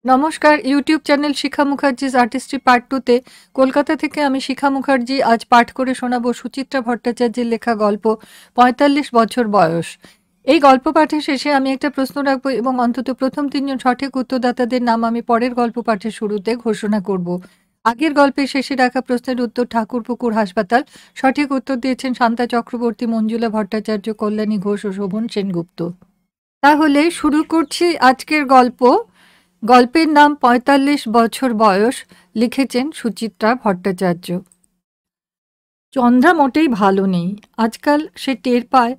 নমস্কার, YouTube channel শিখা Mukherjee's artistry part 2 তে কলকাতা থেকে আমি শিখা মুখার্জি আজ পাঠ করে শোনাবো সুচিত্রা ভট্টাচার্যের লেখা গল্প ৪৫ বছর বয়স। এই গল্প পাঠের শেষে আমি একটা প্রশ্ন রাখবো এবং অন্তত প্রথম ৩ জন সঠিক উত্তরদাতাদের নাম আমি পরের গল্প পাঠের শুরুতে ঘোষণা করব। আগের গল্পের শেষে রাখা প্রশ্নের উত্তর ঠাকুরপুকুর হাসপাতাল। সঠিক উত্তর দিয়েছেন শান্তা চক্রবর্তী, মঞ্জুলা ভট্টাচার্য, কল্যাণী ঘোষ ও শোভন সেনগুপ্ত। তাহলে শুরু করছি আজকের গল্প। গল্পের নাম ৪৫ বছর বয়স। লিখেছেন সুচিত্রা ভট্টাচার্য। চন্দ্রা মোটেই ভালো নেই। আজকাল সে টের পায়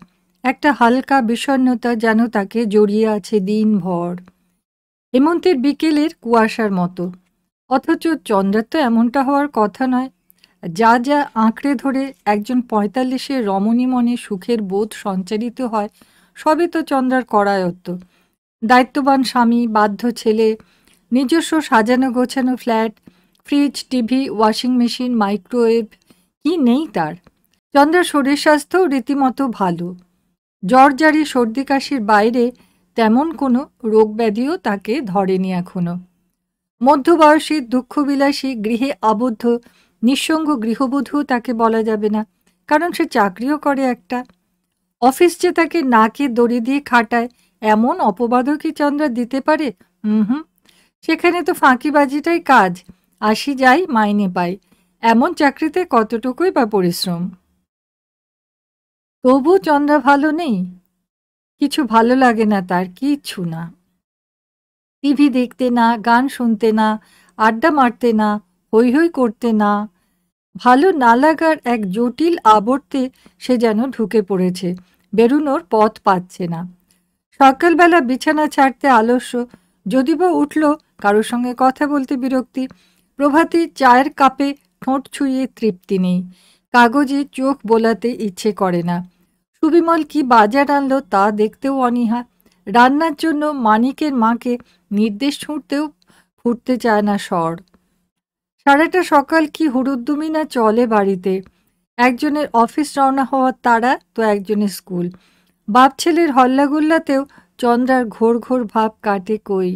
একটা হালকা বিষণ্ণতা যেন তাকে জড়িয়ে আছে দিনভর, হেমন্তের বিকেলের কুয়াশার মতো। অথচ চন্দ্রার তো এমনটা হওয়ার কথা নয়। যা যা আঁকড়ে ধরে একজন ৪৫-এর রমণী মনে সুখের বোধ সঞ্চারিত হয়, সবই তো চন্দ্রার করায়ত্ত। দায়িত্ববান স্বামী, বাধ্য ছেলে, নিজস্ব সাজানো গোছানো flat, fridge, TV, washing machine, microwave, কি নেই তার। চন্দ্রার শরীর স্বাস্থ্যও রীতিমতো ভালো। জ্বরজারি সর্দি কাশির বাইরে তেমন কোনো রোগব্যাধিও তাকে ধরেনি এখনো। মধ্যবয়সী, দুঃখবিলাসী, গৃহে আবদ্ধ, নিঃসঙ্গ গৃহবধূও তাকে বলা যাবে না, কারণ সে চাকরিও করে একটা। অফিস যে তাকে নাকে দড়ি দিয়ে খাটায়, এমন অপবাদও কি চন্দ্রা দিতে পারে? হুম, সেখানে তো ফাঁকিবাজিটাই কাজ। আসি যাই, মাইনে পাই, এমন চাকরিতে কতটুকুই বা পরিশ্রম। তবু চন্দ্রা ভালো নেই। কিছু ভালো লাগে না তার, কিচ্ছু না। টিভি দেখতে না, গান শুনতে না, আড্ডা মারতে না, হৈ হৈ করতে না। ভালো না লাগার এক জটিল আবর্তে সে যেন ঢুকে পড়েছে, বেরুনোর পথ পাচ্ছে না। সকালবেলা বিছানা ছাড়তে আলস্য, যদি বা উঠল কারোর সঙ্গে কথা বলতে বিরক্তি। প্রভাতী চায়ের কাপে ঠোঁট ছুঁয়ে তৃপ্তি নেই, কাগজে চোখ বোলাতে ইচ্ছে করে না। সুবিমল কি বাজার আনলো তা দেখতেও অনীহা। রান্নার জন্য মানিকের মাকে নির্দেশ ছুঁড়তেও ফুটতে চায় না স্বর। সারাটা সকাল কি হুড়ুদ্দুমি না চলে বাড়িতে। একজনের অফিস রওনা হওয়ার তাড়া, তো একজনের স্কুল। বাপ ছেলের হল্লাগুল্লাতেও চন্দ্রার ঘোর ঘোর ভাব কাটে কই।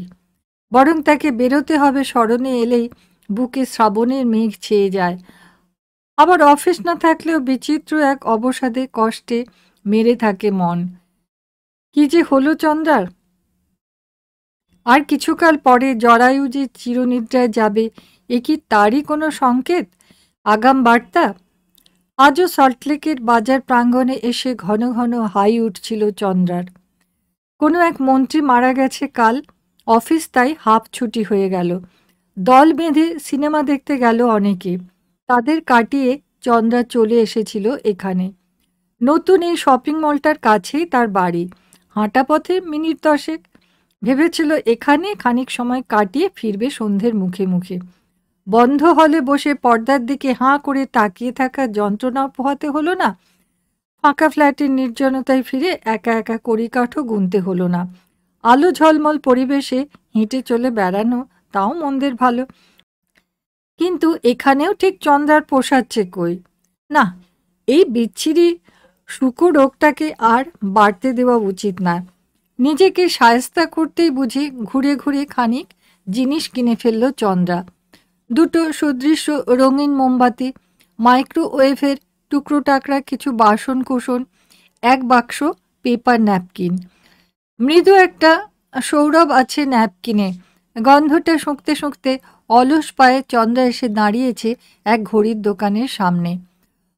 বরং তাকে বেরোতে হবে স্মরণে এলেই বুকে শ্রাবণের মেঘ ছেয়ে যায়। আবার অফিস না থাকলেও বিচিত্র এক অবসাদে কষ্টে মেরে থাকে মন। কি যে হলো চন্দ্রার! আর কিছুকাল পরে জরায়ু যে চিরনিদ্রায় যাবে, এ কি তারই কোনো সংকেত, আগাম বার্তা? আজও সল্টলেকের বাজার প্রাঙ্গণে এসে ঘন ঘন হাই উঠছিল চন্দ্রার। কোনো এক মন্ত্রী মারা গেছে কাল, অফিস তাই হাফ ছুটি হয়ে গেল। দল বেঁধে সিনেমা দেখতে গেল অনেকে, তাদের কাটিয়ে চন্দ্রা চলে এসেছিল এখানে। নতুন এই শপিং মলটার কাছেই তার বাড়ি, হাঁটা পথে মিনিট 10। ভেবেছিল এখানে খানিক সময় কাটিয়ে ফিরবে সন্ধ্যের মুখে মুখে। বন্ধ হলে বসে পর্দার দিকে হাঁ করে তাকিয়ে থাকা যন্ত্রণা পোহাতে হলো না। ফাঁকা ফ্ল্যাটের নির্জনতায় ফিরে একা একা কড়িকাঠও গুনতে হলো না। আলো ঝলমল পরিবেশে হেঁটে চলে বেড়ানো তাও মন্দের ভালো। কিন্তু এখানেও ঠিক চন্দ্রার পোষাচ্ছে কই। না, এই বিচ্ছিরি শুকো রোগটাকে আর বাড়তে দেওয়া উচিত না। নিজেকে শায়েস্তা করতেই বুঝি ঘুরে ঘুরে খানিক জিনিস কিনে ফেলল চন্দ্রা। দুটো সুদৃশ্য রঙিন মোমবাতি, মাইক্রোওয়েভের টুকরো টাকরা কিছু বাসন কোসন, এক বাক্স পেপার ন্যাপকিন। মৃদু একটা সৌরভ আছে ন্যাপকিনে। গন্ধটা শুঁকতে শুঁকতে অলস পায়ে চন্দ্রা এসে দাঁড়িয়েছে এক ঘড়ির দোকানের সামনে।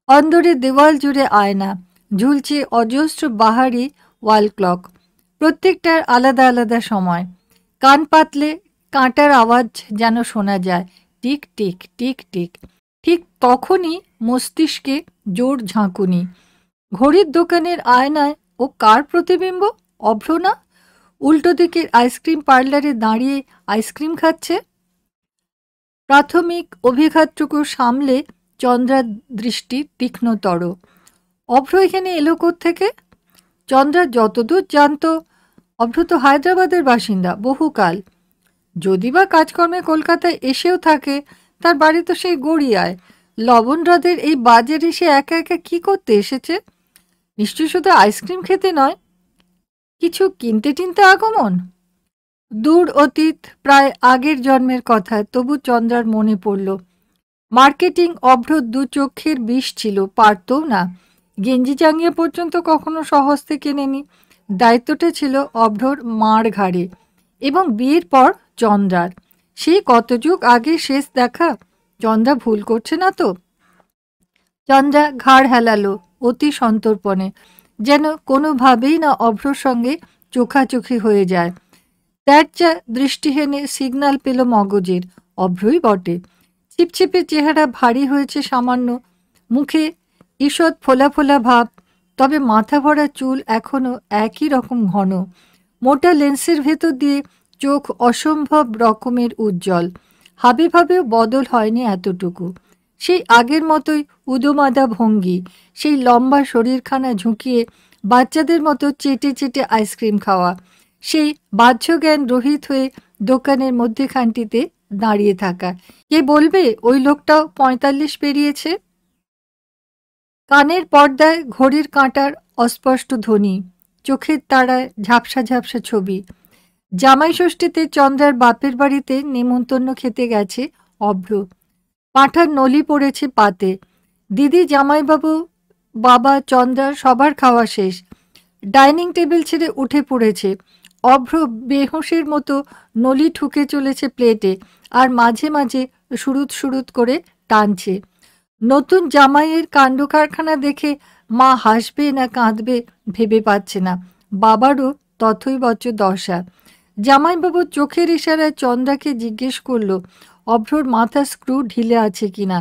অন্দরে দেওয়াল জুড়ে আয়না, ঝুলছে অজস্র বাহারি ওয়াল ক্লক, প্রত্যেকটার আলাদা আলাদা সময়। কান পাতলে কাঁটার আওয়াজ যেন শোনা যায়, টিক টিক টিক টিক। ঠিক তখনই মস্তিষ্কে জোর ঝাঁকুনি। ঘড়ির দোকানের আয়নায় ও কার প্রতিবিম্ব? অভ্র না? উল্টো দিকের আইসক্রিম পার্লারে দাঁড়িয়ে আইসক্রিম খাচ্ছে। প্রাথমিক অভিঘাতটুকু সামলে চন্দ্রার দৃষ্টি তীক্ষ্ণতর। অভ্র এখানে এলো থেকে? চন্দ্রা যতদূর জানত, অভ্র তো হায়দ্রাবাদের বাসিন্দা বহুকাল। যদি বা কাজকর্মে কলকাতায় এসেও থাকে, তার বাড়ি তো সেই গড়িয়ায়। লবণ হ্রদের এই বাজারে সে একা একা কি করতে এসেছে? নিশ্চয়ই শুধু আইসক্রিম খেতে নয়, কিছু কিনতে টিনতে আগমন। দূর অতীত, প্রায় আগের জন্মের কথা, তবু চন্দ্রার মনে পড়ল। মার্কেটিং অভ্র দু চক্ষের বিষ ছিল, পারতও না। গেঞ্জি জাঙ্গিয়া পর্যন্ত কখনো স্বহস্তে কেনেনি। দায়িত্বটা ছিল অভ্রর মার ঘাড়ে, এবং বিয়ের পর চন্দ্রার। সেই কত যুগ আগে শেষ দেখা। চন্দ্রা ভুল করছে না তো? চন্দ্রা ঘাড় হেলালো অতি সন্তর্পণে, যেন কোনোভাবেই না অভ্রর সঙ্গে চোখাচোখি হয়ে যায়। তেরচা দৃষ্টিহেনে সিগন্যাল পেল মগজের, অভ্রই বটে। ছিপছিপে চেহারা ভারী হয়েছে সামান্য, মুখে ঈষৎ ফোলা ফোলা ভাব, তবে মাথা ভরা চুল এখনো একই রকম ঘন। মোটা লেন্সের ভেতর দিয়ে চোখ অসম্ভব রকমের উজ্জ্বল। হাবে ভাবেও বদল হয়নি এতটুকু। সেই আগের মতোই উদোমাদা ভঙ্গি, সেই লম্বা শরীরখানা ঝুঁকিয়ে বাচ্চাদের মতো চেটে চেটে আইসক্রিম খাওয়া, সেই বাহ্যজ্ঞান রহিত হয়ে দোকানের মধ্যেখানটিতে দাঁড়িয়ে থাকা। কে বলবে ওই লোকটাও 45 পেরিয়েছে? কানের পর্দায় ঘড়ির কাঁটার অস্পষ্ট ধ্বনি, চোখের তারায় ঝাপসা ঝাপসা ছবি। জামাই ষষ্ঠীতে চন্দ্রার বাপের বাড়িতে নেমন্তন্ন খেতে গেছে অভ্র। পাঁঠার নলি পড়েছে পাতে। দিদি, জামাইবাবু, বাবা, চন্দ্রা সবার খাওয়া শেষ। ডাইনিং টেবিল ছেড়ে উঠে পড়েছে। অভ্র বেহুঁশের মতো নলি ঠুকে চলেছে প্লেটে, আর মাঝে মাঝে সুরুত সুরুত করে টানছে। নতুন জামাইয়ের কাণ্ড কারখানা দেখে মা হাসবে না কাঁদবে ভেবে পাচ্ছে না। বাবারও তথৈবচ দশা। জামাইবাবু চোখের ইশারায় চন্দ্রাকে জিজ্ঞেস করলো অভ্রর মাথা স্ক্রু ঢিলে আছে কিনা।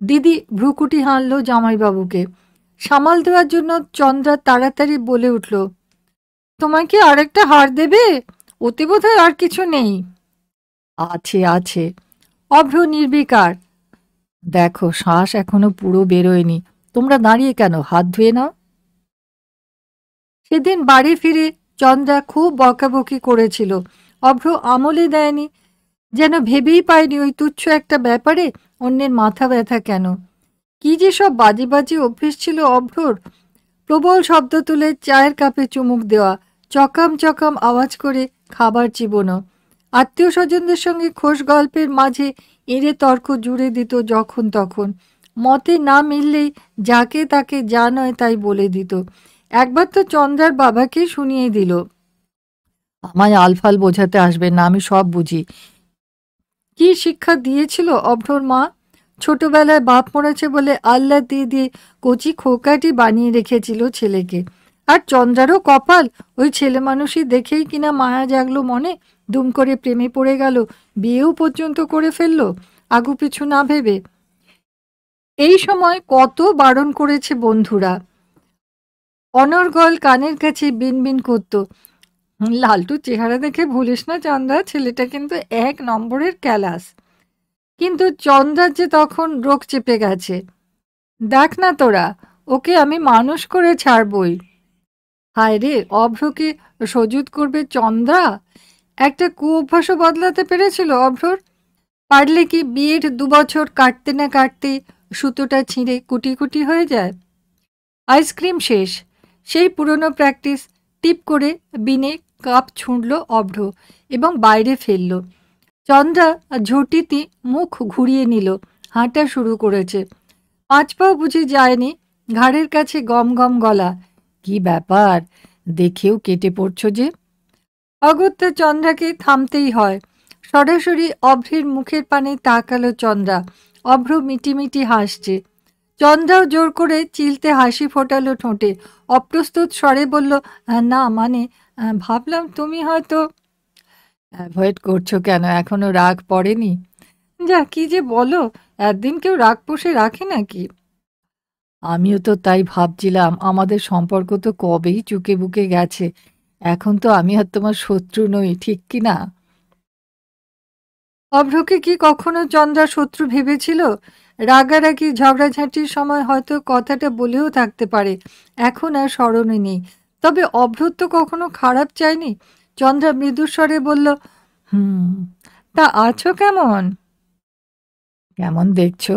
দিদি ভ্রুকুটি হানল জামাইবাবুকে। সামাল দেওয়ার জন্য চন্দ্রা তাড়াতাড়ি বলে উঠল, তোমায় কি আরেকটা হার দেবে? ওতে বোধহয় আর কিছু নেই। আছে আছে। অভ্র নির্বিকার। দেখো, শ্বাস এখনো পুরো বেরোয়নি। তোমরা দাঁড়িয়ে কেন? হাত ধুয়ে নাও। সেদিন বাড়ি ফিরে চন্দ্রা খুব বকাবকি করেছিল। অভ্র আমলে দেয়নি, যেন ভেবেই পায়নি ওই তুচ্ছ একটা ব্যাপারে অন্যের মাথা ব্যথা কেন। কি যে সব বাজে বাজে অভ্যেস ছিল অভ্রর। প্রবল শব্দ তুলে চায়ের কাপে চুমুক দেওয়া, চকাম চকাম আওয়াজ করে খাবার চিবোনো, আত্মীয় স্বজনদের সঙ্গে খোশ গল্পের মাঝে এড়ে তর্ক জুড়ে দিত যখন তখন। মতে না মিললেই যাকে তাকে যা নয় তাই বলে দিত। একবার তো চন্দ্রার বাবাকে শুনিয়ে দিল, আমায় আলফাল বোঝাতে আসবে না, আমি সব বুঝি। কি শিক্ষা দিয়েছিল অভ্রর মা! ছোটবেলায় বাপ মরেছে বলে আল্লাহ দিয়ে দিয়ে কচি খোকাটি বানিয়ে রেখেছিল ছেলেকে। আর চন্দ্রারও কপাল, ওই ছেলে মানুষই দেখেই কিনা মায়া জাগলো মনে, দুম করে প্রেমে পড়ে গেল, বিয়েও পর্যন্ত করে ফেললো আগু পিছু না ভেবে। এই সময় কত বারণ করেছে বন্ধুরা। অনর্গল কানের কাছে বিনবিন করত, লালটু চেহারা দেখে ভুলিস না চন্দ্রা, ছেলেটা কিন্তু 1 নম্বরের ক্যালাস। কিন্তু চন্দ্রার যে তখন রোগ চেপে গেছে। দেখ না তোরা, ওকে আমি মানুষ করে ছাড়বই। হায় রে, অভ্রকে সজুত করবে চন্দ্রা! একটা কুঅভ্যাসও বদলাতে পেরেছিল অভ্রর। পারলে কি বিয়ের 2 বছর কাটতে না কাটতে সুতোটা ছিঁড়ে কুটি কুটি হয়ে যায়। আইসক্রিম শেষ। সেই পুরনো প্র্যাকটিস, টিপ করে বিনে কাপ ছুঁড়ল অভ্র এবং বাইরে ফেলল। চন্দ্রা ঝটিতি মুখ ঘুরিয়ে নিল, হাঁটা শুরু করেছে। 5 পাও বুঝি যায়নি। ঘাড়ের কাছে গম গম গলা। কি ব্যাপার, দেখেও কেটে পড়ছ যে? অগত্যা চন্দ্রাকে থামতেই হয়। সরাসরি অভ্রের মুখের পানে তাকালো চন্দ্রা। অভ্র মিটিমিটি হাসছে। চন্দ্রাও জোর করে চিলতে হাসি ফোটালো ঠোঁটে। অপ্রস্তুত স্বরে বলল, না মানে, ভাবলাম তুমি হয়তো। অ্যাভয়েড করছো কেন? এখনো রাগ পড়েনি? যা, কি যে বলো, একদিন কেউ রাগ পুষে রাখে নাকি? আমিও তো তাই ভাবছিলাম, আমাদের সম্পর্ক তো কবেই চুকে বুকে গেছে। এখন তো আমি আর তোমার শত্রু নই, ঠিক কি না? অভ্রকে কি কখনো চন্দ্রা শত্রু ভেবেছিল? রাগারাগি ঝগড়াঝাঁটির সময় হয়তো কথাটা বলেও থাকতে পারে, এখন আর স্মরণে নেই। তবে অভ্র তো কখনো খারাপ চায়নি। চন্দ্রা মৃদুস্বরে বলল, হুম, তা আছো কেমন? কেমন দেখছো?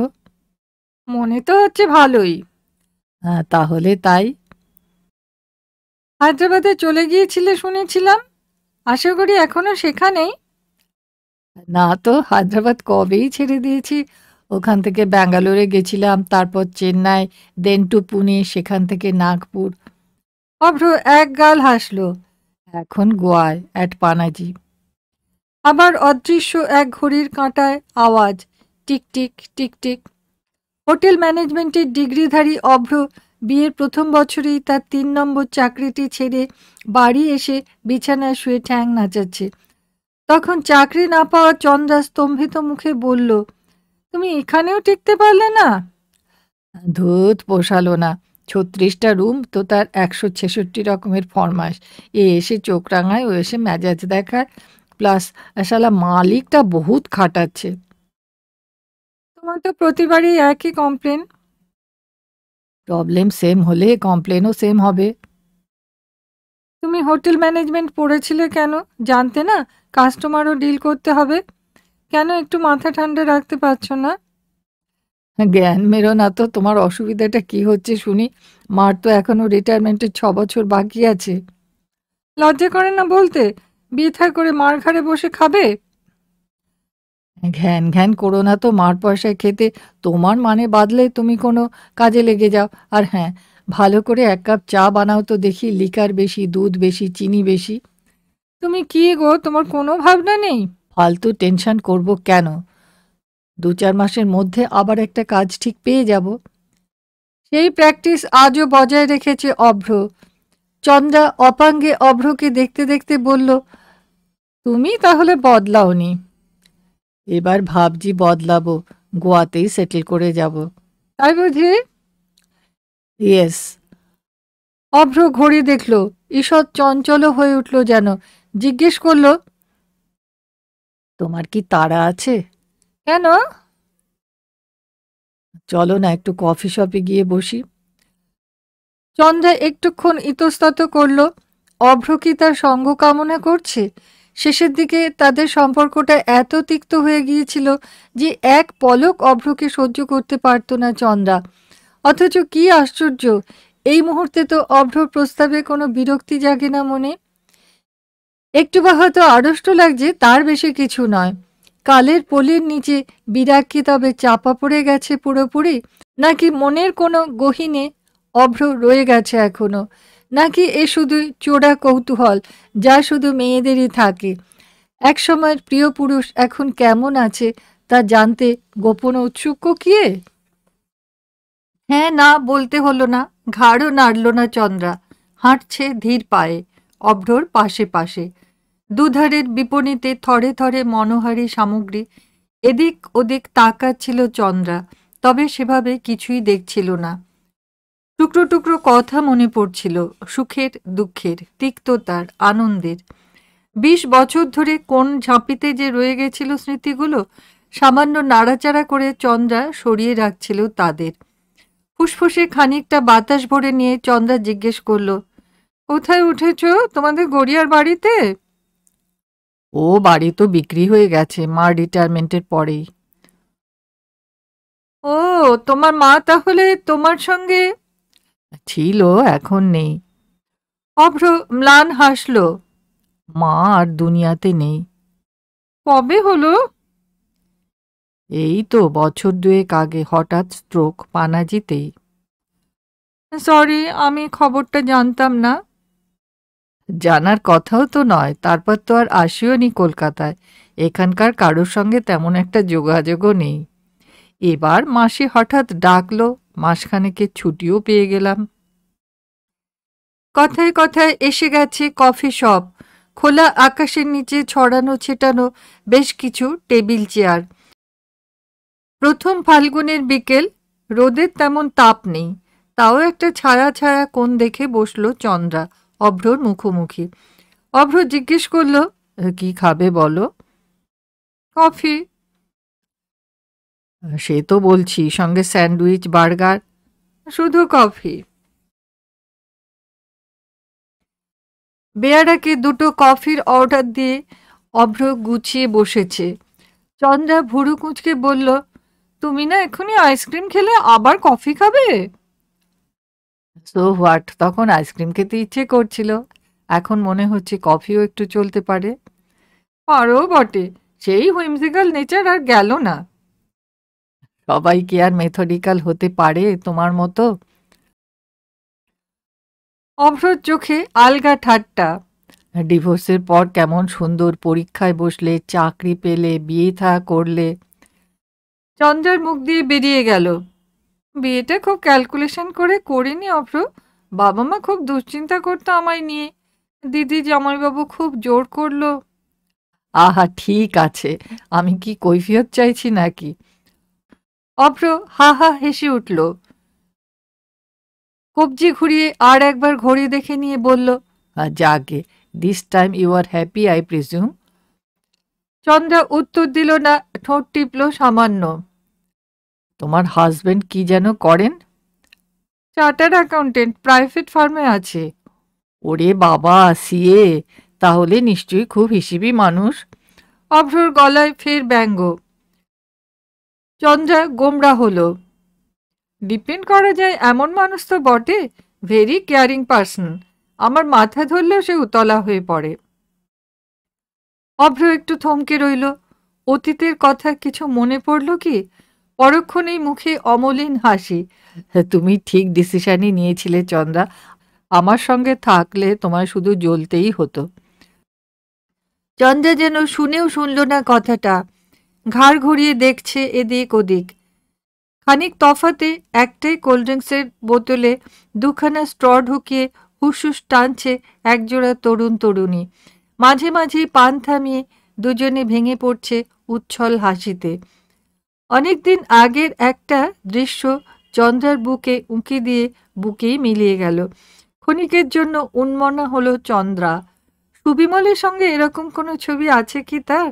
মনে তো হচ্ছে ভালোই। হ্যাঁ, তাহলে তাই। হায়দ্রাবাদে চলে গিয়েছিলে শুনেছিলাম। আশা করি এখনো সেখানেই। না তো, হায়দ্রাবাদ কবেই ছেড়ে দিয়েছি। ওখান থেকে ব্যাঙ্গালোরে গেছিলাম, তারপর চেন্নাই, দেন টু পুনে, সেখান থেকে নাগপুর। অভ্র এক গাল হাসল। এখন গোয়ায় অ্যাট পানাজি। আবার অদৃশ্য এক ঘড়ির কাঁটায় আওয়াজ, tick tick tick tick. Hotel ম্যানেজমেন্টের ডিগ্রিধারী অভ্র বিয়ের প্রথম বছরেই তার ৩ নম্বর চাকরিটি ছেড়ে বাড়ি এসে বিছানায় শুয়ে ঠ্যাং নাচাচ্ছে। তখন চাকরি না পাওয়া চন্দ্রা স্তম্ভিত মুখে বলল, তুমি এখানেও টিকতে পারলে না? ধুত পোষালো না। ৩৬টা রুম তো তার ১৬৬ রকমের ফরমাস। এ এসে চোখ রাঙায়, ও এসে মেজাজ দেখায়, প্লাস শালা মালিকটা বহুত খাটাচ্ছে। তোমার তো প্রতিবারই একই কমপ্লেন। প্রবলেম সেম হলে কমপ্লেনও সেম হবে। তুমি হোটেল ম্যানেজমেন্ট পড়েছিলে কেন? জানতে না কাস্টমারও ডিল করতে হবে? কেন একটু মাথা ঠান্ডা রাখতে পারছো না? জ্ঞান মেরো না তো। তোমার অসুবিধাটা কি হচ্ছে শুনি? মার তো এখনো রিটায়ারমেন্টের ৬ বছর বাকি আছে। লজ্জা করে না বলতে? বিয়ে থা করে মার ঘাড়ে বসে খাবে? ঘ্যান ঘ্যান করো না তো। মার পয়সায় খেতে তোমার মানে বাদলে তুমি কোনো কাজে লেগে যাও। আর হ্যাঁ, ভালো করে ১ কাপ চা বানাও তো দেখি। লিকার বেশি, দুধ বেশি, চিনি বেশি। তুমি কি গো, তোমার কোনো ভাবনা নেই? ফালতু টেনশন করব কেন? ২-৪ মাসের মধ্যে আবার একটা কাজ ঠিক পেয়ে যাব। সেই প্র্যাকটিস আজও বজায় রেখেছে অভ্র। চন্দ্রা অপাঙ্গে অভ্রকে দেখতে দেখতে বলল, তুমি তাহলে বদলাওনি? এবার ভাবছি বদলাবো, গোয়াতেই সেটেল করে যাব। তাই বুঝি? ইয়েস। অভ্র ঘড়ি দেখল, ঈষৎ চঞ্চল হয়ে উঠল যেন। জিজ্ঞেস করল, তোমার কি তাড়া আছে? কেন? চলো না একটু কফি শপে গিয়ে বসি। চন্দ্রা একটুক্ষণ ইতস্তত করল। অভ্র কি তার সঙ্গ কামনা করছে? শেষের দিকে তাদের সম্পর্কটা এত তিক্ত হয়ে গিয়েছিল যে এক পলক অভ্রকে সহ্য করতে পারত না চন্দ্রা। অথচ কি আশ্চর্য, এই মুহূর্তে তো অভ্রর প্রস্তাবে কোনো বিরক্তি জাগে না মনে। একটু বা হয়তো আড়ষ্ট লাগছে, তার বেশি কিছু নয়। কালের পলির নিচে বিরাগ কি তবে চাপা পড়ে গেছে পুরোপুরি? নাকি মনের কোনো গহীনে অভ্র রয়ে গেছে এখনো? নাকি এ শুধুই চোরা কৌতূহল, যা শুধু মেয়েদেরই থাকে? একসময়ের প্রিয় পুরুষ এখন কেমন আছে তা জানতে গোপন ঔৎসুক্য কে? হ্যাঁ না বলতে হলো না। ঘাড়ও নাড়ল না চন্দ্রা। হাঁটছে ধীর পায়ে অভ্রর পাশে পাশে। দুধারের বিপণীতে থরে থরে মনোহারী সামগ্রী। এদিক ওদিক তাকাচ্ছিল চন্দ্রা, তবে সেভাবে কিছুই দেখছিল না। টুকরো টুকরো কথা মনে পড়ছিল, সুখের, দুঃখের, তিক্ততার, আনন্দের। ২০ বছর ধরে কোন ঝাঁপিতে যে রয়ে গেছিল স্মৃতিগুলো, সামান্য নাড়াচাড়া করে চন্দ্রা সরিয়ে রাখছিল তাদের। ফুসফুসে খানিকটা বাতাস ভরে নিয়ে চন্দ্রা জিজ্ঞেস করল, কোথায় উঠেছ? তোমাদের গড়িয়ার বাড়িতে? ও বাড়ি তো বিক্রি হয়ে গেছে মার রিটায়ারমেন্টের পরেই। ও, তোমার মা তাহলে তোমার সঙ্গে ছিল, এখন নেই। অভ্র ম্লান হাসল। মা আর দুনিয়াতে নেই। কবে হলো? এই তো বছর ২ আগে, হঠাৎ স্ট্রোক পানাজিতেই। সরি, আমি খবরটা জানতাম না। জানার কথাও তো নয়, তারপর তো আর আসিও নি কলকাতায়। এখানকার কারোর সঙ্গে তেমন একটা যোগাযোগও নেই। এবার মাসি হঠাৎ ডাকলো, মাসখানেকের ছুটিও পেয়ে গেলাম। কথায় কথায় এসে গেছে কফি শপ। খোলা আকাশের নিচে ছড়ানো ছিটানো বেশ কিছু টেবিল চেয়ার। প্রথম ফাল্গুনের বিকেল, রোদের তেমন তাপ নেই, তাও একটা ছায়া ছায়া কোণ দেখে বসল চন্দ্রা অভ্রর মুখোমুখি। অভ্র জিজ্ঞেস করল, কি খাবে বলো? কফি। সে তো বলছি, সঙ্গে স্যান্ডউইচ, বার্গার? শুধু কফি। বেয়ারাকে 2টো কফির অর্ডার দিয়ে অভ্র গুছিয়ে বসেছে। চন্দ্রা ভুরু কুঁচকে বলল, তুমি না এক্ষুনি আইসক্রিম খেলে আবার কফি খাবে? সো হোয়াট, তখন আইসক্রিম খেতে ইচ্ছে করছিল। এখন মনে হচ্ছে কফিও একটু চলতে পারে। আরও বটে, সেই হুইমজিক্যাল নেচার আর গেল না। সবাই কি আর মেথডিক্যাল হতে পারে তোমার মতো? অভ্রর চোখে আলগা ঠাট্টা। ডিভোর্সের পর কেমন সুন্দর পরীক্ষায় বসলে, চাকরি পেলে, বিয়ে থা করলে। চন্দ্রার মুখ দিয়ে বেরিয়ে গেল, বিয়েটা খুব ক্যালকুলেশন করে করিনি অভ্র। বাবা মা খুব দুশ্চিন্তা করতো আমায় নিয়ে। দিদি জামাইবাবু খুব জোর করলো। আহা ঠিক আছে, আমি কি কৈফিয়ত চাইছি নাকি? অভ্র হা হা হেসে উঠল। কবজি ঘুরিয়ে আর একবার ঘড়ি দেখে নিয়ে বলল, যাগে, this time you are happy I presume. Chandra উত্তর দিল না, ঠোঁট টিপল সামান্য। তোমার হাজবেন্ড কি যেন করেন? চার্টার্ড অ্যাকাউন্টেন্ট, প্রাইভেট ফার্মে আছে। ওরে বাবা, সিএ! তাহলে নিশ্চয়ই খুব হিসেবি মানুষ। অভ্রর গলায় ফের ব্যঙ্গ। চন্দ্রা গোমরা হলো। ডিপেন্ড করা যায় এমন মানুষ তো বটে, ভেরি কেয়ারিং পার্সন। আমার মাথা ধরলেও সে উতলা হয়ে পড়ে। অভ্র একটু থমকে রইল। অতীতের কথা কিছু মনে পড়ল কি? পরক্ষণেই মুখে অমলিন হাসি। তুমি ঠিক ডিসিশনই নিয়েছিলে চন্দ্রা, আমার সঙ্গে থাকলে তোমার শুধু জ্বলতেই হতো। চন্দ্রা যেন শুনেও শুনল না কথাটা, ঘাড় ঘুরিয়ে দেখছে এদিক ওদিক। খানিক তফাতে একটাই কোল্ড ড্রিঙ্কসের বোতলে দুখানা স্ট্র ঢুকিয়ে হুসহুস টানছে একজোড়া তরুণ তরুণী। মাঝে মাঝে পান থামিয়ে দুজনে ভেঙে পড়ছে উচ্ছল হাসিতে। অনেকদিন আগের একটা দৃশ্য চন্দ্রার বুকে উঁকি দিয়ে বুকেই মিলিয়ে গেল। ক্ষণিকের জন্য উন্মনা হলো চন্দ্রা। সুবিমলের সঙ্গে এরকম কোনো ছবি আছে কি তার?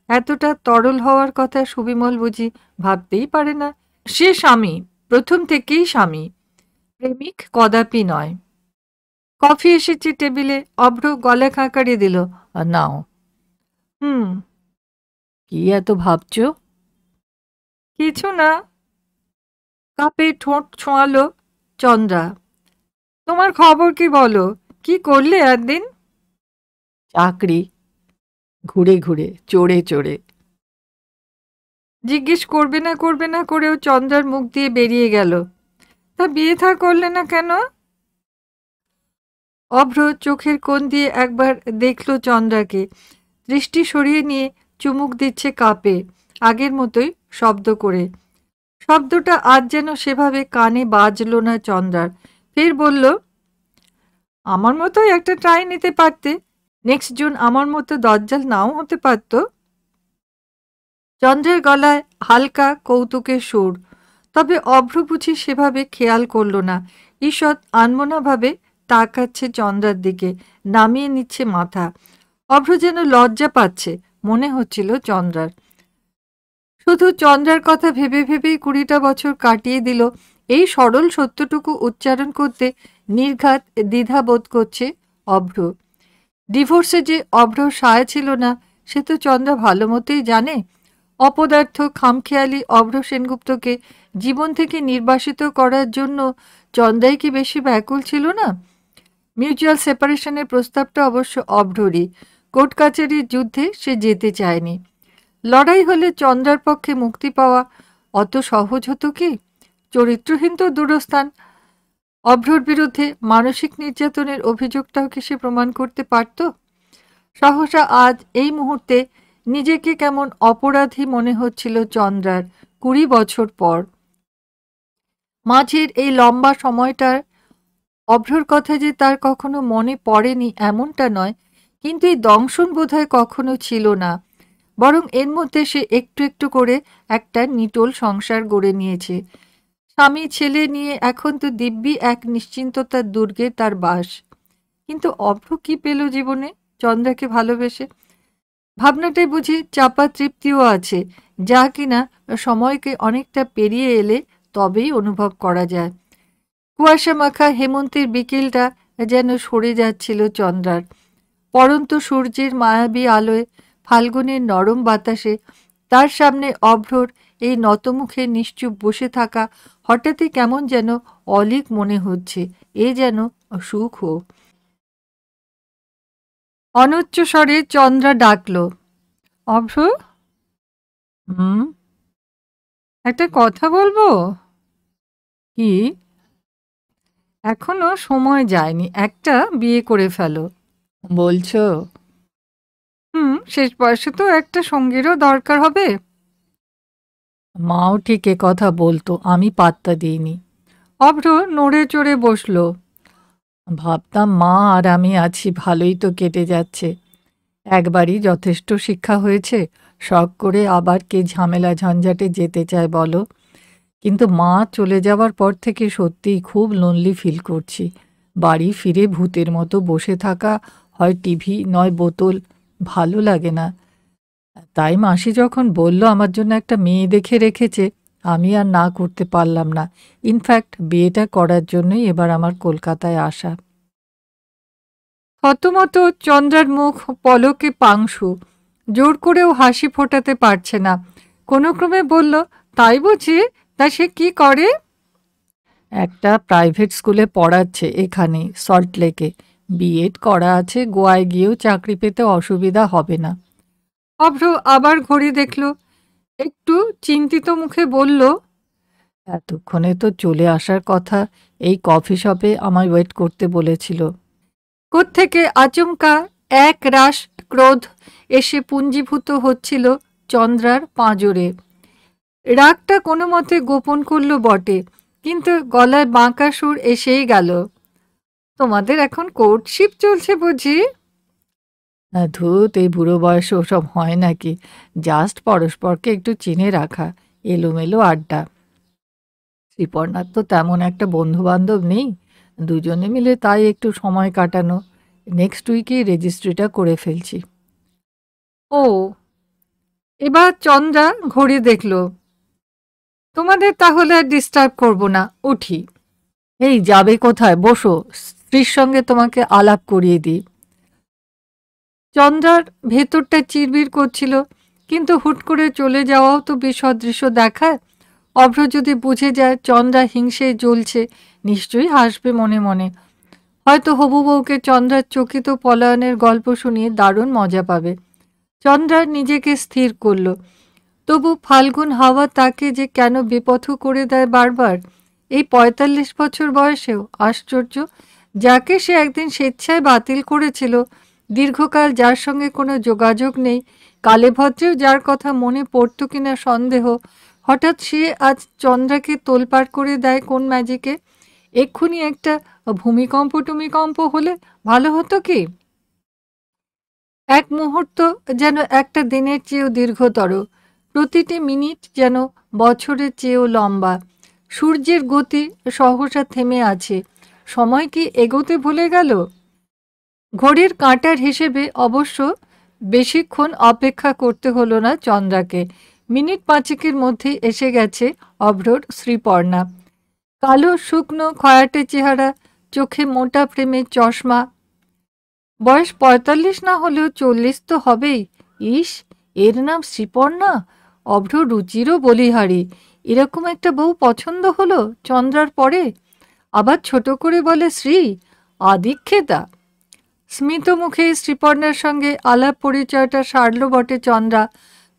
এতটা তরল হওয়ার কথা সুবিমল বুঝি ভাবতেই পারে না। সে স্বামী, প্রথম থেকেই স্বামী, প্রেমিক কদাপি নয়। কফি এসেছে টেবিলে, অভ্র গলা খাঁকারি দিল, নাও। হুম। কি এত ভাবছ? কিছু না। কাপে ঠোঁট ছোঁয়ালো চন্দ্রা। তোমার খবর কি বলো, কি করলে একদিন? চাকরি, ঘুরে ঘুরে, চড়ে চড়ে। জিজ্ঞেস করবে না করেও চন্দ্রার মুখ দিয়ে বেরিয়ে গেল, তা বিয়ে থা করলে না কেন? অভ্র চোখের কোণ দিয়ে একবার দেখল চন্দ্রাকে, দৃষ্টি সরিয়ে নিয়ে চুমুক দিচ্ছে কাপে, আগের মতোই শব্দ করে। শব্দটা আজ যেন সেভাবে কানে বাজল না চন্দ্রার। ফের বলল, আমার মতোই একটা ট্রাই নিতে পারতে। নেক্সট জুন আমার মতো দজ্জাল নাও হতে পারত। চন্দ্রের গলায় হালকা কৌতুকের সুর, তবে অভ্র বুঝি সেভাবে খেয়াল করল না। ঈষৎ আনমনাভাবে তাকাচ্ছে চন্দ্রার দিকে, নামিয়ে নিচ্ছে মাথা। অভ্র যেন লজ্জা পাচ্ছে মনে হচ্ছিল চন্দ্রার। শুধু চন্দ্রার কথা ভেবে ভেবেই 20টা বছর কাটিয়ে দিল। এই সরল সত্যটুকু উচ্চারণ করতে নির্ঘাত দ্বিধা বোধ করছে অভ্র। ডিভোর্সে যে অভ্র সায় ছিল না সে তো চন্দ্রা ভালো মতোই জানে। অপদার্থ খামখেয়ালি অভ্র সেনগুপ্তকে জীবন থেকে নির্বাসিত করার জন্য চন্দ্রাই কি বেশি ব্যাকুল ছিল না? মিউচুয়াল সেপারেশনের প্রস্তাবটা অবশ্য অভ্ররই। কোর্ট কাচারির যুদ্ধে সে যেতে চায়নি। লড়াই হলে চন্দ্রার পক্ষে মুক্তি পাওয়া অত সহজ হতো কি? চরিত্রহীন তো দূরস্থান। অভ্রর বিরুদ্ধে মানসিক নির্যাতনের অভিযোগটাও কি সে প্রমাণ করতে পারত? সহসা আজ এই মুহূর্তে নিজেকে কেমন অপরাধী মনে হচ্ছিল চন্দ্রার, 20 বছর পর। মাঝের এই লম্বা সময়টার অভ্রর কথা যে তার কখনো মনে পড়েনি এমনটা নয়, কিন্তু এই দংশন বোধহয় কখনো ছিল না। বরং এর মধ্যে সে একটু একটু করে একটা নিটোল সংসার গড়ে নিয়েছে। স্বামী ছেলে নিয়ে এখন তো দিব্যি এক নিশ্চিন্ততার দুর্গে তার বাস। কিন্তু অভ্র কি পেল জীবনে চন্দ্রাকে ভালোবেসে? ভাবনাটাই বুঝি চাপা তৃপ্তিও আছে, যা কিনা সময়কে অনেকটা পেরিয়ে এলে তবেই অনুভব করা যায়। কুয়াশা মাখা হেমন্তের বিকেলটা যেন সরে যাচ্ছিল চন্দ্রার। পরন্ত সূর্যের মায়াবী আলোয়, ফাল্গুনের নরম বাতাসে তার সামনে অভ্রর এই নতমুখে নিশ্চুপ বসে থাকা হঠাৎই কেমন যেন অলীক মনে হচ্ছে। এ যেন সুখ। অনুচ্চ স্বরে চন্দ্রা ডাকল, অভ্র। হুম, একটা কথা বলবো। কি? এখনো সময় যায়নি, একটা বিয়ে করে ফেলো। বলছো? শেষ বয়সে তো একটা সঙ্গীরও দরকার হবে। মাও ঠিক এ কথা বলতো, আমি পাত্তা দিইনি। অভ্র নড়ে চড়ে বসল। ভাবতাম মা আর আমি আছি, ভালোই তো কেটে যাচ্ছে, একবারই যথেষ্ট শিক্ষা হয়েছে, শখ করে আবার কে ঝামেলা ঝঞ্ঝাটে যেতে চায় বলো। কিন্তু মা চলে যাওয়ার পর থেকে সত্যিই খুব লোনলি ফিল করছি। বাড়ি ফিরে ভূতের মতো বসে থাকা, হয় টিভি নয় বোতল, ভালো লাগে না। তাই মাসি যখন বলল আমার জন্য একটা মেয়ে দেখে রেখেছে, আমি আর না করতে পারলাম না। ইনফ্যাক্ট বিয়েটা করার জন্যই এবার আমার কলকাতায় আসা। থতমত চন্দ্রার মুখ পলকে পাংশু, জোর করেও হাসি ফোটাতে পারছে না। কোনো ক্রমে বলল, তাই বুঝি? তা সে কি করে? একটা প্রাইভেট স্কুলে পড়াচ্ছে এখানে সল্টলেকে। বিএড করা আছে, গোয়ায় গিয়েও চাকরি পেতে অসুবিধা হবে না। অভ্র আবার ঘড়ি দেখল, একটু চিন্তিত মুখে বলল, এতক্ষণে তো চলে আসার কথা, এই কফি শপে আমায় ওয়েট করতে বলেছিল। কোত্থেকে আচমকা এক রাশ ক্রোধ এসে পুঞ্জীভূত হচ্ছিল চন্দ্রার পাঁজরে। রাগটা কোনো মতে গোপন করল বটে, কিন্তু গলায় বাঁকা সুর এসেই গেল। তোমাদের এখন কোর্টশিপ চলছে বুঝি? ধুত, এই বুড়ো বয়সে ওসব হয় নাকি? জাস্ট পরস্পরকে একটু চিনে রাখা, এলোমেলো আড্ডা। শ্রীপর্ণার তো তেমন একটা বন্ধু বান্ধব নেই, দুজনে মিলে তাই একটু সময় কাটানো। নেক্সট উইকেই রেজিস্ট্রিটা করে ফেলছি। ও, এবার চন্দ্রা ঘড়ি দেখল। তোমাদের তাহলে আর ডিস্টার্ব করব না, উঠি। এই যাবে কোথায়? বসো, স্ত্রীর সঙ্গে তোমাকে আলাপ করিয়ে দিই। চন্দ্রার ভেতরটা চিরবির করছিল, কিন্তু হুট করে চলে যাওয়াও তো বিসদৃশ্য দেখায়। অভ্র যদি বুঝে যায় চন্দ্রা হিংসে জ্বলছে, নিশ্চয়ই হাসবে মনে মনে। হয়তো হবু বউকে চন্দ্রার চকিত পলায়নের গল্প শুনিয়ে দারুণ মজা পাবে। চন্দ্রা নিজেকে স্থির করল। তবু ফাল্গুন হাওয়া তাকে যে কেন বেপথু করে দেয় বারবার, এই ৪৫ বছর বয়সেও। আশ্চর্য! যাকে সে একদিন স্বেচ্ছায় বাতিল করেছিল, দীর্ঘকাল যার সঙ্গে কোনো যোগাযোগ নেই, কালেভদ্রেও যার কথা মনে পড়ত কিনা সন্দেহ, হঠাৎ সে আজ চন্দ্রাকে তোলপাড় করে দেয় কোন ম্যাজিকে? এক্ষুনি একটা ভূমিকম্প টুমিকম্প হলে ভালো হতো কি? এক মুহূর্ত যেন একটা দিনের চেয়েও দীর্ঘতর, প্রতিটি মিনিট যেন বছরের চেয়েও লম্বা। সূর্যের গতি সহসা থেমে আছে। সময় কি এগোতে ভুলে গেল? ঘড়ির কাঁটার হিসেবে অবশ্য বেশিক্ষণ অপেক্ষা করতে হলো না চন্দ্রাকে। মিনিট পাঁচেকের মধ্যে এসে গেছে অভ্রর শ্রীপর্ণা। কালো শুকনো খয়াটে চেহারা, চোখে মোটা ফ্রেমের চশমা। বয়স ৪৫ না হলেও ৪০ তো হবেই। ইস, এর নাম শ্রীপর্ণা! অভ্র রুচিরও বলিহারি। এরকম একটা বউ পছন্দ হলো চন্দ্রার পরে। আবার ছোট করে বলে শ্রী, আদিক্ষেতা। স্মিত মুখে শ্রীপর্ণার সঙ্গে আলাপ পরিচয়টা সারল বটে চন্দ্রা,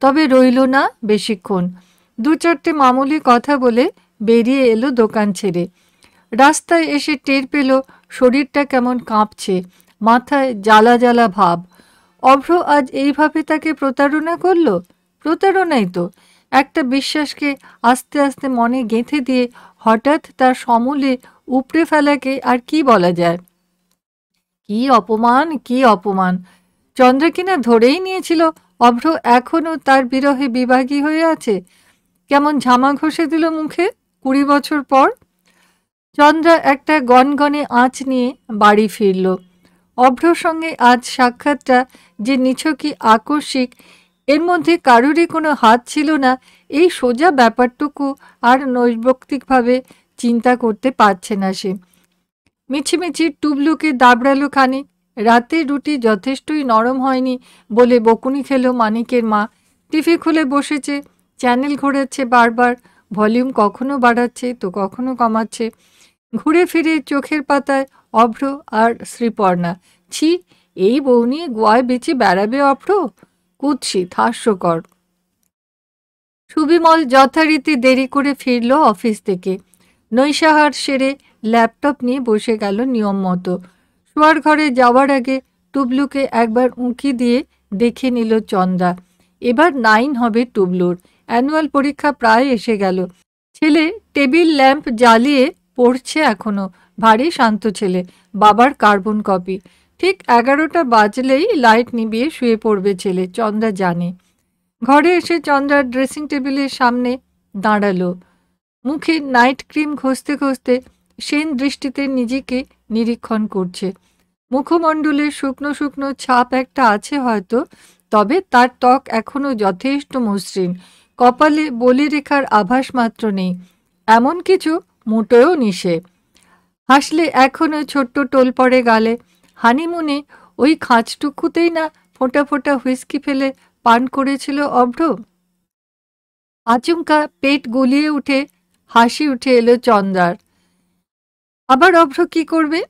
তবে রইল না বেশিক্ষণ। দু চারটে মামুলি কথা বলে বেরিয়ে এলো দোকান ছেড়ে। রাস্তায় এসে টের পেল শরীরটা কেমন কাঁপছে, মাথায় জ্বালা জ্বালা ভাব। অভ্র আজ এইভাবে তাকে প্রতারণা করল? প্রতারণাই তো। একটা বিশ্বাসকে আস্তে আস্তে মনে গেঁথে দিয়ে হঠাৎ তার সমূলে উপড়ে ফেলাকে আর কি বলা যায়? কি অপমান, কি অপমান! চন্দ্র কিনা ধরেই নিয়েছিল অভ্র এখনো তার বিরহে বিভাগী হয়ে আছে। কেমন ঝামা ঘষে দিল মুখে ২০ বছর পর। চন্দ্রা একটা গনগনে আঁচ নিয়ে বাড়ি ফিরল। অভ্রর সঙ্গে আজ সাক্ষাৎটা যে নিছকই আকস্মিক, এর মধ্যে কারুরই কোনো হাত ছিল না, এই সোজা ব্যাপারটুকু আর নৈর্ব্যক্তিকভাবে চিন্তা করতে পারছে না সে। মিছিমিছি টুবলুকে দাবড়ালো খানিক। রাতে রুটি যথেষ্টই নরম হয়নি বলে বকুনি খেল মানিকের মা। টিভি খুলে বসেছে, চ্যানেল ঘোরাচ্ছে বারবার, ভলিউম কখনো বাড়াচ্ছে তো কখনো কমাচ্ছে। ঘুরে ফিরে চোখের পাতায় অভ্র আর শ্রীপর্ণা। ছি, এই বউ নিয়ে গোয়ায় বেঁচে বেড়াবে অভ্র? কুৎসিত, হাস্যকর। সুবিমল যথারীতি দেরি করে ফিরল অফিস থেকে। নৈশাহার সেরে ল্যাপটপ নিয়ে বসে গেল নিয়ম মতো। শোয়ার ঘরে যাওয়ার আগে টুবলুকে একবার উঁকি দিয়ে দেখে নিল চন্দ্রা। এবার 9 হবে টুবলুর। অ্যানুয়াল পরীক্ষা প্রায় এসে গেল। ছেলে টেবিল ল্যাম্প জ্বালিয়ে পড়ছে এখনো। ভারী শান্ত ছেলে, বাবার কার্বন কপি। ঠিক 11টা বাজলেই লাইট নিভিয়ে শুয়ে পড়বে ছেলে, চন্দ্রা জানে। ঘরে এসে চন্দ্রা ড্রেসিং টেবিলের সামনে দাঁড়ালো। মুখে নাইট ক্রিম ঘষতে ঘষতে সেন দৃষ্টিতে নিজেকে নিরীক্ষণ করছে। মুখমণ্ডলে শুকনো শুকনো ছাপ একটা আছে হয়তো, তবে তার ত্বক এখনো যথেষ্ট মসৃণ। কপালে বলি রেখার আভাস মাত্র নেই। এমন কিছু মোটেও নিষে। হাসলে এখনো ছোট্ট টোল পড়ে গালে। হানিমুনে ওই খাঁজটুকুতেই না ফোঁটা ফোঁটা হুইস্কি ফেলে পান করেছিল অভ্র। আচমকা পেট গলিয়ে উঠে হাসি উঠে এলো চন্দ্রার। আবার অভ্র কি করবে?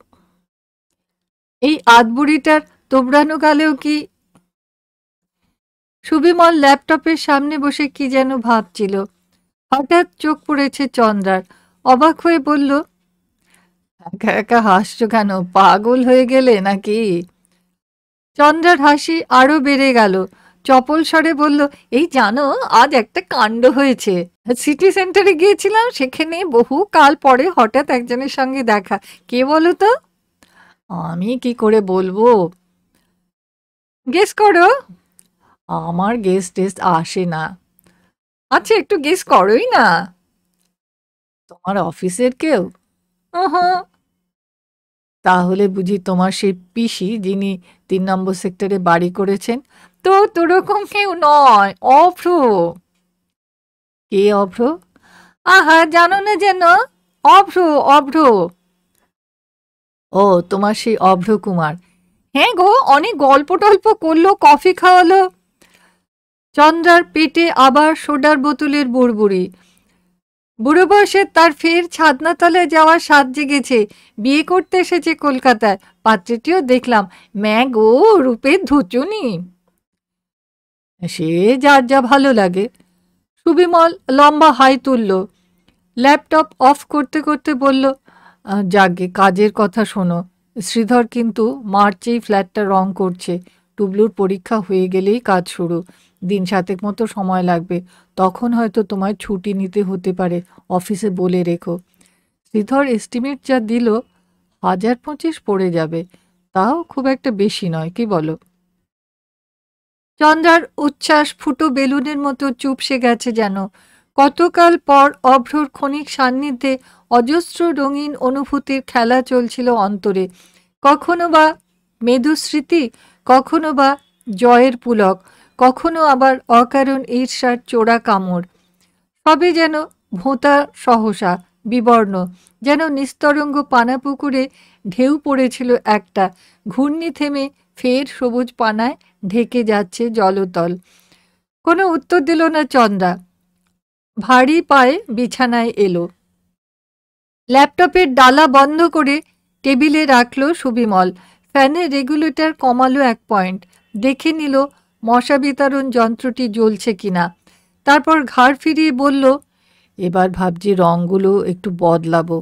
এই আধবুড়িটার তোবড়ানো গালেও কি? সুবিমল ল্যাপটপের সামনে বসে কি যেন ভাবছিল। হঠাৎ চোখ পড়েছে চন্দ্রার। অবাক হয়ে বলল, একা একা হাসছো কেন? পাগল হয়ে গেলে নাকি? চন্দ্রার হাসি আরো বেড়ে গেল। চপল স্বরে বলল, এই জানো, আজ একটা কাণ্ড হয়েছে। সিটি সেন্টারে গিয়েছিলাম, সেখানে বহু কাল পরে হঠাৎ একজনের সঙ্গে দেখা। কে বলো তো? আমি কি করে বলবো? গেস করো। আমার গেস টেস্ট আসে না। আচ্ছা, একটু গেস করোই না। তোমার অফিসের কেউ? তাহলে বুঝি তোমার সেই পিসি, যিনি 3 নম্বর সেক্টরে বাড়ি করেছেন? তো তোরকম কেউ নয়, অভ্র। কে অভ্র? আহা, জানো না যেন? অভ্র, অভ্র। ও, তোমার সেই অভ্র কুমার। হ্যাঁ গো, অনেক গল্প টল্প করলো, কফি খাওয়ালো। চন্দ্রার পেটে আবার সোডার বোতলের বুড়বুড়ি। বুড়ো বয়সে তার ফের ছাদনাতলায় যাওয়ার স্বাদ জেগেছে। বিয়ে করতে এসেছে কলকাতায়। পাত্রীটিও দেখলাম, ম্যাগো, রূপের ধুচুনি। সে যার যা ভালো লাগে। সুবিমল লম্বা হাই তুলল। ল্যাপটপ অফ করতে করতে বলল, যাগে, কাজের কথা শোনো। শ্রীধর কিন্তু মার্চেই ফ্ল্যাটটা রং করছে। টুবলুর পরীক্ষা হয়ে গেলেই কাজ শুরু। দিন 7 মতো সময় লাগবে। তখন হয়তো তোমায় ছুটি নিতে হতে পারে। অফিসে বলে রেখো। শ্রীধর এস্টিমেট যা দিল, 1025 পড়ে যাবে। তাও খুব একটা বেশি নয়, কি বলো? চন্দ্রার উচ্ছ্বাস ফুটো বেলুনের মতো চুপসে গেছে যেন। কতকাল পর অভ্রর ক্ষণিক সান্নিধ্যে অজস্র রঙিন অনুভূতির খেলা চলছিল অন্তরে। কখনো বা মেদুস্মৃতি, কখনো বা জয়ের পুলক, কখনো আবার অকারণ ঈর্ষার চোরা কামড়। সবই যেন ভোঁতা সহসা, বিবর্ণ। যেন নিস্তরঙ্গ পানাপুকুরে ঢেউ পড়েছিল একটা, ঘূর্ণি থেমে ফের সবুজ পানায় ঢেকে যাচ্ছে জলতল। কোনো উত্তর দিল না চন্দ্রা। ভারী পায়ে বিছানায় এলো। ল্যাপটপের ডালা বন্ধ করে টেবিলে রাখলো সুবিমল। ফ্যানের রেগুলেটর কমালো 1 পয়েন্ট। দেখে নিল মশা বিতরণ যন্ত্রটি জ্বলছে কিনা। তারপর ঘাড় ফিরিয়ে বলল, এবার ভাবছি রঙগুলো একটু বদলাবো।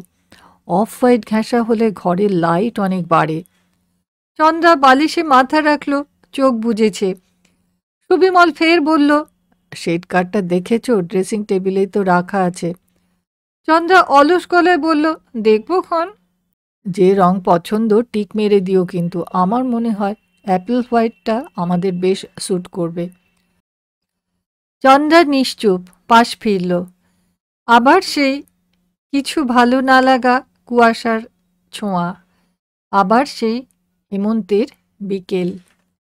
অফ হোয়াইট ঘেঁষা হলে ঘরের লাইট অনেক বাড়ে। চন্দ্রা বালিশে মাথা রাখলো, চোখ বুজেছে। সুবিমল ফের বলল, শেড কার্ডটা দেখেছো? ড্রেসিং টেবিলেই তো রাখা আছে। চন্দ্রা অলস গলায় বলল, দেখবো ক্ষণ। যে রং পছন্দ টিক মেরে দিও, কিন্তু আমার মনে হয় অ্যাপেল হোয়াইটটা আমাদের বেশ স্যুট করবে। চন্দ্রা নিশ্চুপ, পাশ ফিরল। আবার সেই কিছু ভালো না লাগা কুয়াশার ছোঁয়া। আবার সেই হেমন্তের বিকেল।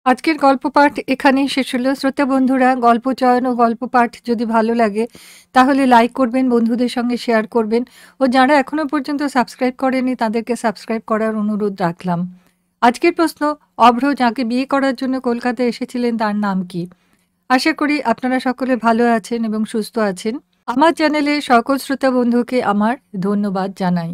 আজকের গল্প পাঠ এখানেই শেষ হলো। শ্রোতা বন্ধুরা, গল্প চয়ন ও গল্প পাঠ যদি ভালো লাগে তাহলে লাইক করবেন, বন্ধুদের সঙ্গে শেয়ার করবেন, ও যারা এখনো পর্যন্ত সাবস্ক্রাইব করেনি তাদেরকে সাবস্ক্রাইব করার অনুরোধ রাখলাম। আজকের প্রশ্ন, অভ্র যাকে বিয়ে করার জন্য কলকাতায় এসেছিলেন তার নাম কি? আশা করি আপনারা সকলে ভালো আছেন এবং সুস্থ আছেন। আমার চ্যানেলে সকল শ্রোতা বন্ধুকে আমার ধন্যবাদ জানাই।